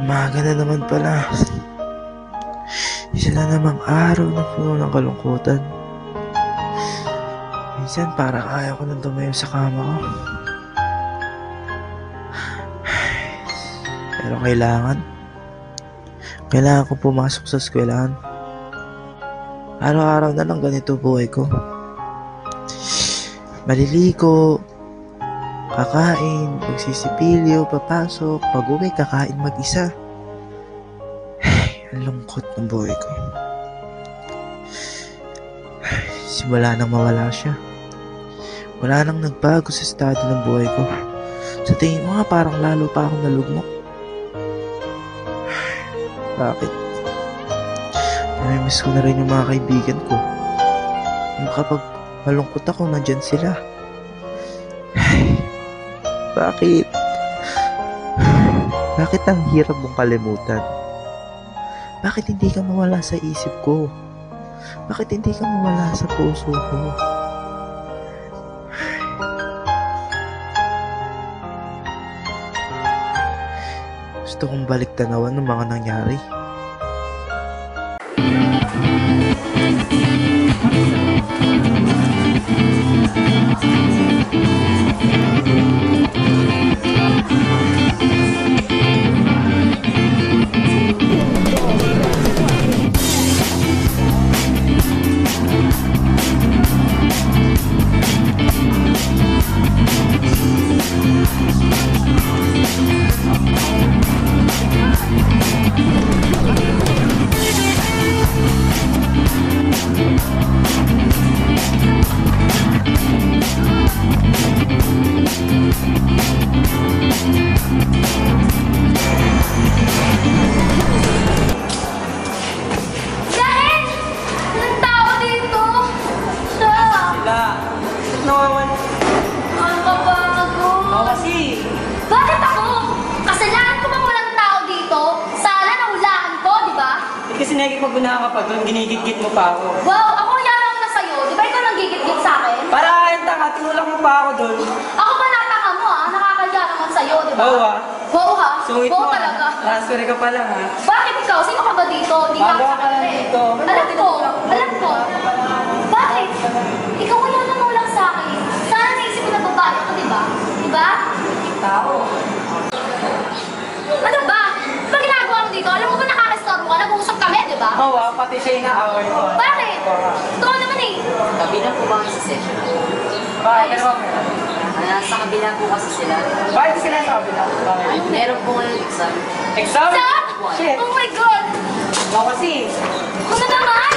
Umaga na naman pala. Isa na namang araw na puno ng kalungkutan. Minsan parang ayaw ko nang tumayo sa kama ko. Pero kailangan ko pumasok sa eskwelahan. Araw-araw na lang ganito buhay ko. Maliligo, kakain, magsisipilyo, papasok, pag-uwi, kakain mag-isa. Ang lungkot ng buhay ko. Simula nang mawala siya. Wala nang nagbago sa estado ng buhay ko. Sa tingin mo nga parang lalo pa akong nalugmok. Bakit? Namimiss ko na rin yung mga kaibigan ko. Yung kapag malungkot ako, nandyan sila. Bakit? Bakit ang hirap mong kalimutan? Bakit hindi ka mawala sa isip ko? Bakit hindi ka mawala sa puso ko? Gusto kong balik tanawan ng mga nangyari. Kasi nagigmagunahan ka pa doon, ginigit-git mo pa ako. Wow, ako yaman na sa'yo. Di ba ikaw nang gigit-git sa akin? Para ayun tanga, tinulak mo pa ako doon. Ako ba nataka mo Nakakaya naman sa'yo, di ba? Oo Oo ha? Sungit Oo mo talaga. Sorry ka pa lang ha. Bakit ikaw? Sino ka ba dito? Hindi ka Bago ka lang dito. Alam ko. Bakit? Ikaw kaya nanulak sa akin. Sana naisip ko na babae ko, di ba? Di ba? Tao. Ano ba? Ba ginagawa mo dito? Alam mo ba nakakastorbo ka? Nag-uusap kami, di ba? Oo pati siya inaaway ko. Bakit? Totoo naman eh. Kabila po ba sa session? Bakit? Ano ba? Nasa kabila po kasi sila. Bakit sila sa kabila? Bakit? Meron po ngayon exam. Exam? Stop! Shit. Oh my God! Ako kasi. Ano naman?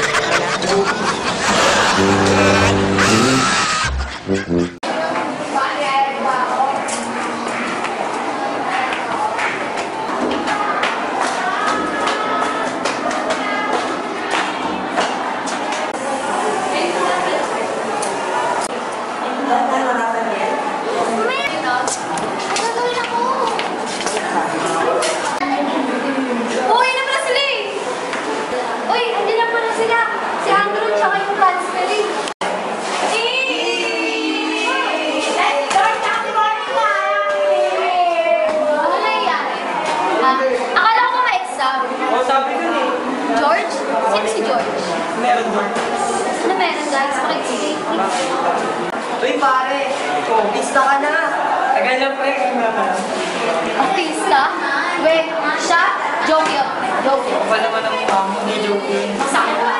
George? Sino si George? Meron doon. Ano meron guys? Pakitsili. Uy pare, pista ka na. Tagal lang pre. Artista? Wait, siya? Joke yun. Joke yun. Wala naman ang mukha mo. Hindi joke yun. Masakit ba?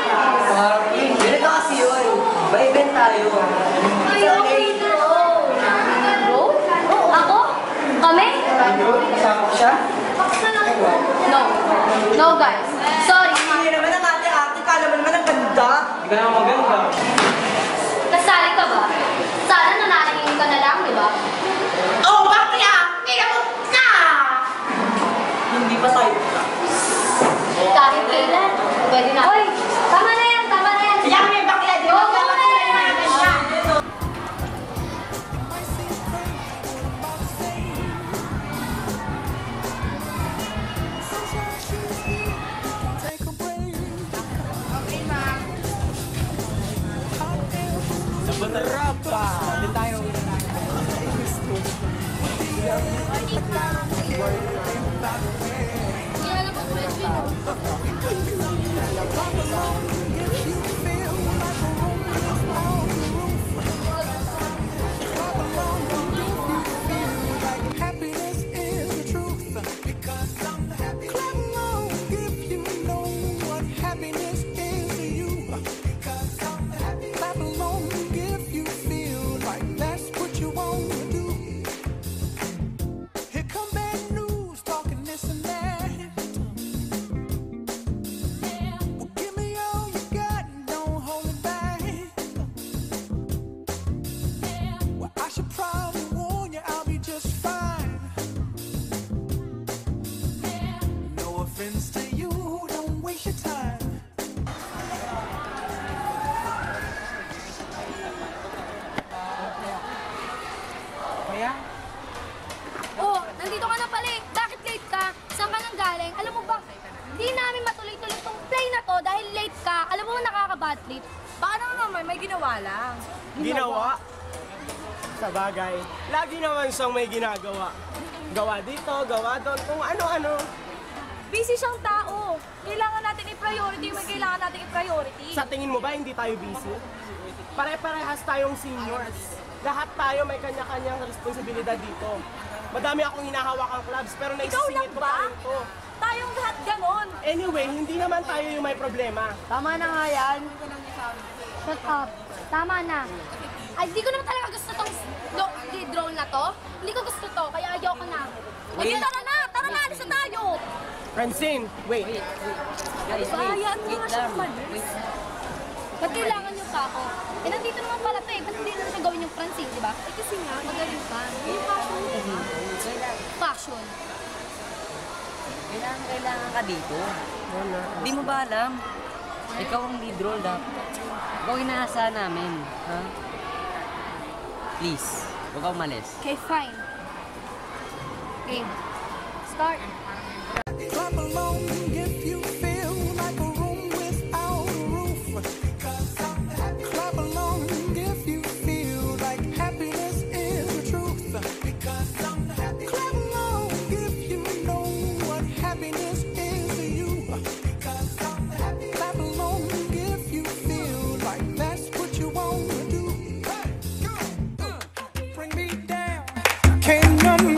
Ganito kasi yun. Ba-event tayo. Ay, okay na. Bro? Ako? Kami? Kasama ko siya? No. No guys. Sorry. Hindi naman ang ate-ate. Kala mo naman ang ganda. Hindi ka naman maganda. Nasali ka ba? Sana nananahimik ka na lang, di ba? Oh, bakla! Kinamot ka! Hindi pa tayo. Kahit kailan. Pwede na. Hoy! Tama na yan! Tama na yan! Kaya may bakla. Di ba? Oo, na yan! Hindi tayo. happens to you, don't waste your time. Kaya? Oh, nandito ka na pala eh. Bakit late ka? Saan ka nang galing? Alam mo ba, di namin matuloy-tuloy tong play na to dahil late ka. Alam mo nakaka-bad trip. Baka naman may ginawa lang. Ginawa? Sa bagay, lagi naman siyang may ginagawa. Gawa dito, gawa doon, kung ano-ano. Busy siyang tao. Kailangan natin i-priority yung kailangan natin i-priority. Sa tingin mo ba hindi tayo busy? Pare-parehas tayong seniors. Lahat tayo may kanya-kanyang responsibilidad dito. Madami akong hinahawakang clubs pero Ikaw lang naisisingit ko ba? pa rin to. Tayong lahat ganon. Anyway, hindi naman tayo yung may problema. Tama na nga yan. Shut up. Tama na. Ay, di ko naman talaga gusto tong drone na to. Hindi ko gusto to, kaya ayoko na. Wait, tara na! Tara na! Alis na tayo! Francine, wait. Guys, Bayaan mo wait nga siya lang. umalis. Wait. Ba't kailangan niyo pa ako? Eh, nandito naman pala to eh. Ba't hindi naman siya gawin yung Francine, di ba? Eh, kasi nga, magaling ka. Yung passion mo, di ba? Passion. Kailangan ka dito. Hindi mo ba alam? Ikaw ang lead role dapat. Ikaw ang inaasahan namin. Ha? Please, huwag ka umalis. Okay, fine. Game. Start. Clap along if you feel like a room without a roof. Clap along if you feel like happiness is the truth. Clap along if you know what happiness is to you. Clap along if you feel like that's what you want to do. Bring me down. Can't none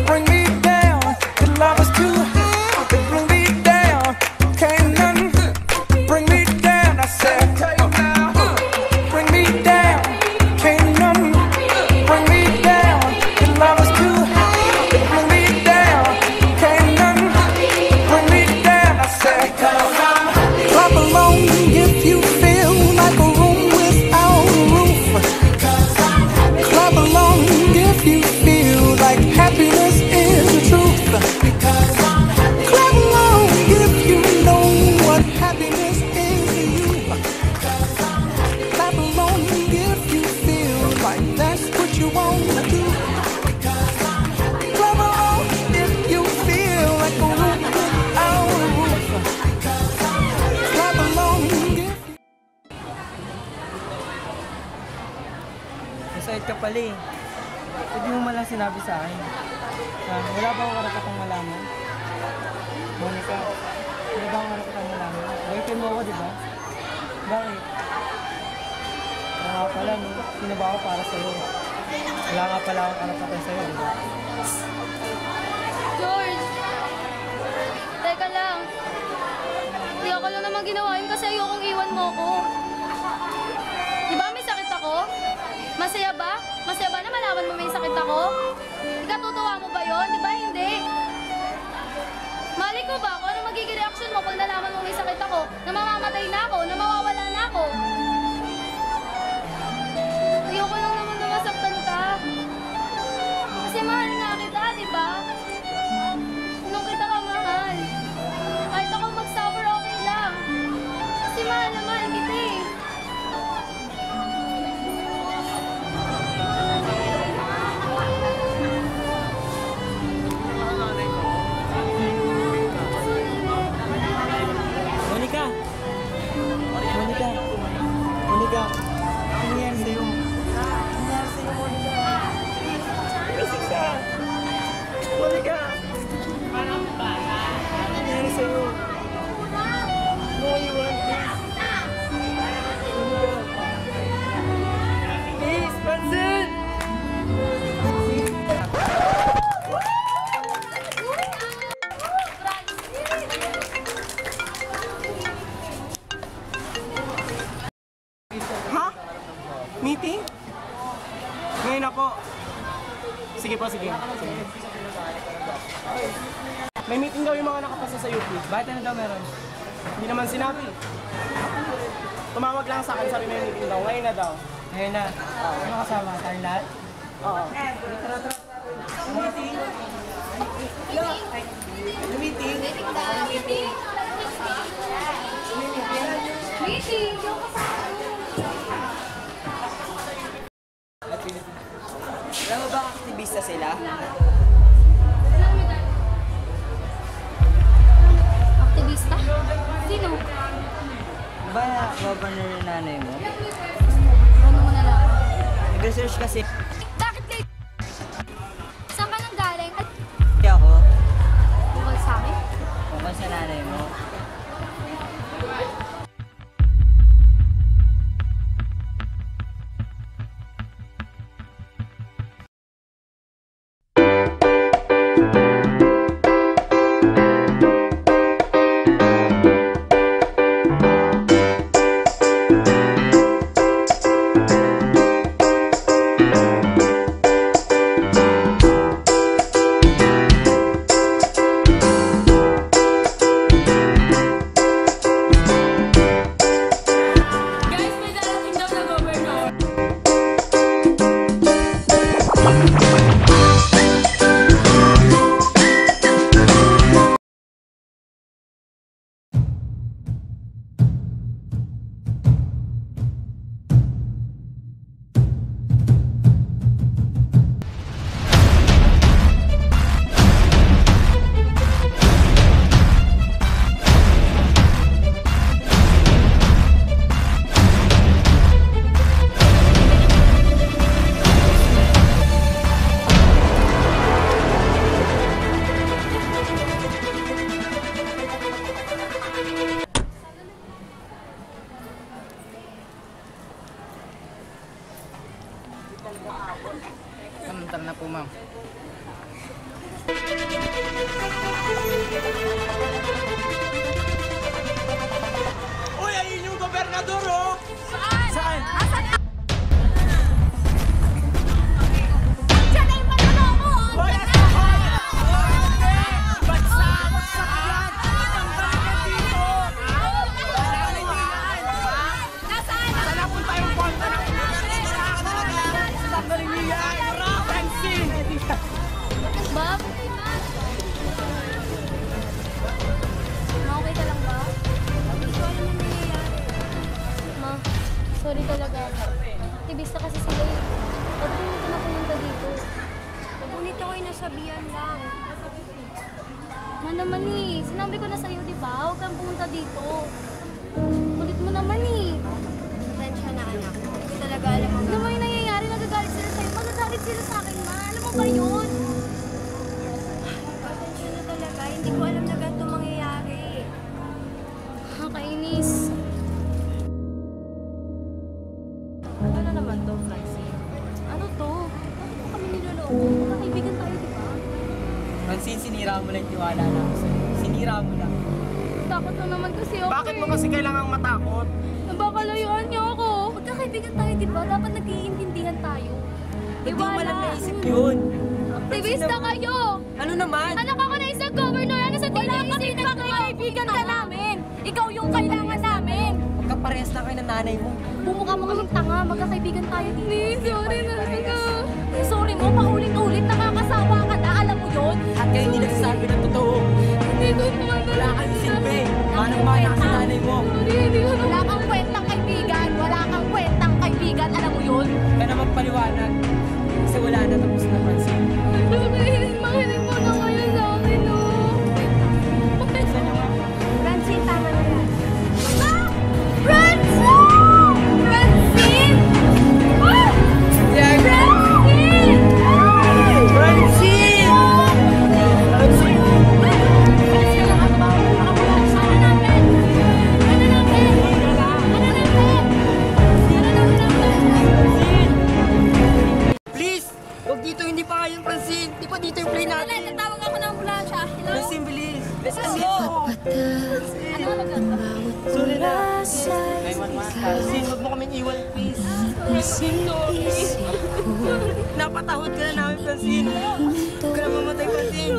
bring me down. The love is too high. Bring me down. Can't none bring me down. I said, bring me down. Can't none bring me down. The love is too high. Bring me down. Can't none bring me down. I said, clap along if you feel like a room without a roof. Clap along if you feel like happiness is the truth. Clap along if you know what happiness is to you. Clap along if you feel like that's what you want to do. Clap along if you feel like a room without a roof. Clap along if Masayit ka pala eh. Hindi mo malang sinabi sa akin. Wala ba akong karapatang malaman? Monica, wala ba akong karapatang malaman? Boyfriend mo ako, di ba? Bakit? Kaya nga pala, no? Sino ba ako para sa'yo? Wala nga pala akong karapatan sa'yo, di ba? George! Teka lang. Hindi ako lang naman ginawa yun kasi ayokong iwan mo ko. Di ba may sakit ako? Masaya ba? Masaya ba na malaman mo may sakit ako? Ikatutuwa mo ba yun? Di ba hindi? Mali ko ba kung ano magiging reaction mo kung nalaman mo may sakit ako? Na mamamatay na ako? Na mawawala na ako? Ayoko lang naman na masaktan ka. Kasi mahal nga kita, di ba? Nung kita ka mahal. Kahit ako mag-suffer, okay lang. Kasi mahal na mahal kita eh. Monica! Monica! Monica! Ano nangyari sa'yo? Ano nangyari sa'yo, Monica? Kasik ka! Monica! Ano nangyari sa'yo? No, you want this? Please, Pansin! Ha? Meeting? Ngayon ako. Sige po, sige. May meeting daw yung mga nakapasa sa UP. Bakit ano daw meron? Hindi naman sinabi. Tumawag lang sa akin, sabi may meeting daw. Ngayon na daw. Ngayon na. Ano kasama? Tayong lahat? Oo. Meeting? Meeting? Meeting! Alam mo ba aktivista sila? Aktivista? Sino? Ba, governor yung nanay mo? Ano mo na lang? Nag-research kasi Bakit late? Saan ka nang galing? At ako bukal sa akin? tungkol sa nanay mo. Guys, may darating daw na governor. Tara na po, ma'am. Uy, ayun yung gobernador, oh! Saan? Diyan na yung manloloko! Hoy, Nasaan? sana punta yung punta ng sandali niya! Francine! Bob? Ma, okay ka lang ba? Hindi ko alam yung nangyayari. Ma, sorry talaga. Aktivista kasi sila eh. Ba't hindi ka na pumunta dito? Ngunit ako'y nasabihan lang. Ma naman eh. Sinabi ko na sa'yo, di ba? Huwag kang pumunta dito. Kulit mo naman eh. Pasensya na anak. Hindi talaga alam ang Ano mo yung nangyayari? Nagagalit sila sa'yo. Magagalit sila sa akin, ma. Alam mo ba yun? pasensya na talaga. Hindi ko alam na ganito mangyayari. Nakakainis. Ano na naman to, Francine? Ano to? Ano kami niloloko? Magkakaibigan tayo, di ba? Francine, sinira mo lang yung tiwala namin sa'yo. Sinira mo lang. Takot lang naman kasi ako. Bakit mo kasi kailangang matakot? Nabakalayuan niyo ako. Magkakaibigan tayo, di ba? Dapat nag-iintindihan tayo. Hindi mo lang naisip yun. Aktivista kayo! Ano naman? Anak ako na isang governor. Ano sa tingin isip ka kaibigan ka namin? Ikaw yung kailangan namin. Magkaparehas na kayo ng nanay mo. Bumukha mo kaming tanga. Magkakaibigan tayo dito. Sorry na talaga. Sorry mo, paulit-ulit. Nakakasawa ka na. Alam mo yun? At kayo hindi nagsasabi ng totoo. Hindi ko naman Wala kang silbi. Manang-mana ka sa nanay mo. Sorry, hindi ko naman. Wala kang kwentang kaibigan. Wala kang kwentang kaibigan. Alam mo yun? Kaya na magpaliwanag. Kasi wala na, tapos na, Francine. Makinig mo na kayo sa akin, no? Francine, tama na yan. Francine! Francine! Ah! Francine! Francine! Please! Huwag dito, hindi pa kayang Francine. Di pa dito yung play natin. Tatawag ako ng ambulansya. Hello? Francine, bilis. Let's go! Sorry na. 911. Francine, huwag mo kaming iwan, please. Napatahod ka na namin, Francine. Huwag ka na mamatay, Francine.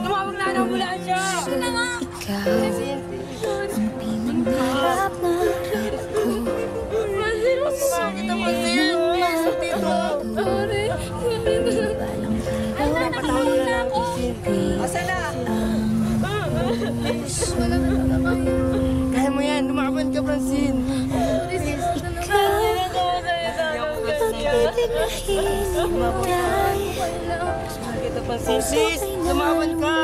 Tumawag na ng ambulansya. Francine, Pinangarap na ko. bakit kita, Francine? Pasok dito. Sorry. Napatahod ka na namin, Francine. Asa na? pag-ibig na hinintay. Kita Francine, please! Lumaban ka!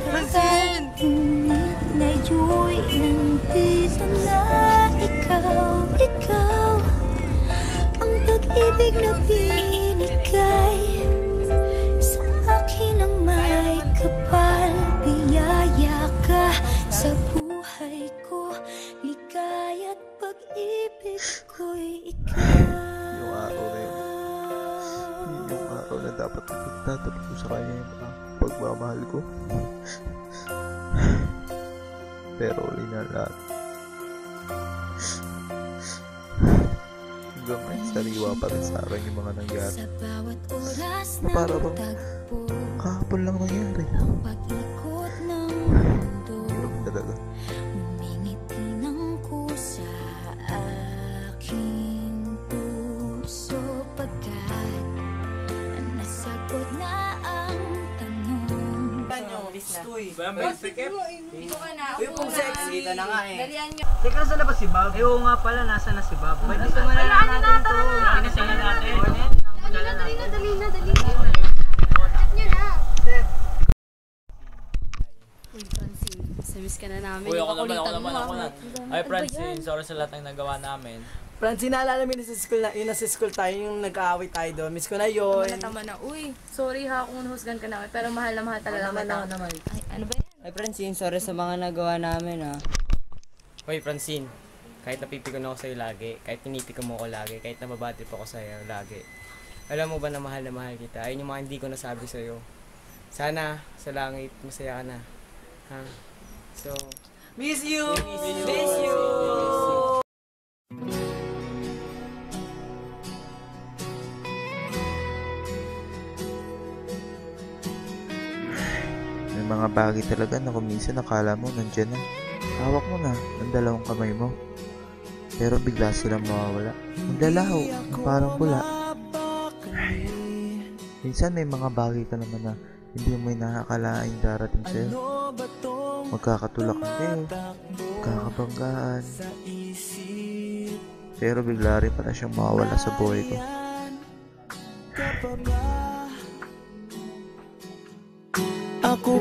Francine! Ngunit ngayon'y nandito na ikaw ang pag-ibig na binigay sa akin ang may kapal. Biyaya ka sa buhay ko, ligaya't pag-ibig ko'y ikaw. Yung araw na yun, yung araw na dapat ipagtatanong ko sa kanya yung pagmamahal ko. Pero uli na lahat. Hanggang ngayon sariwa pa rin sa akin yung mga nangyari. Sa bawat oras Na na para bang tagpo, kahapon lang nangyari. pag-ikot ng mundo, Hirap talaga. umingiti ng kusa aking puso, pagkat nasagot na ang tanong. Uy, kung sexy, kita na nga eh. Dalian nyo. Teka, nasa na ba si Bob? Eh, oo nga pala, nasa na si Bob? Pwede sa mga natin to. Pinasalan natin. Dali na. Chat nyo na. Uy, Francine, miss ka na namin. Uy, ako Pakulitan mo, naman. Ay, Francine, sorry sa lahat ng nagawa namin. Francine, naalala mo yung nasa school tayo, yung nag-aaway tayo doon. Miss ko na yun. Tama na. Uy, sorry ha kung husgan ka namin. Pero mahal na mahal talaga kita. Ay, ano ba yan? Ay, Francine, sorry sa mga nagawa namin ah. Hoy Francine, kahit napipikon ako sa'yo lagi, kahit pinipikon mo ako lagi, kahit nababati po ako sa'yo lagi, alam mo ba na mahal kita? Ayun yung mga hindi ko nasabi sa'yo. Sana sa langit masaya ka na. Ha? So, Miss you! Miss you! May mga bagay talaga na kung minsan nakala mo nandyan na. Hawak mo na ang dalawang kamay mo. Pero bigla silang mawawala. Ang lalaho, na parang bula. Ay, minsan may mga bagay ka naman na hindi mo nakakalaing darating sa'yo. Magkakatulakan kayo, magkakabanggaan. Pero bigla rin pala siyang mawawala sa buhay ko. Ako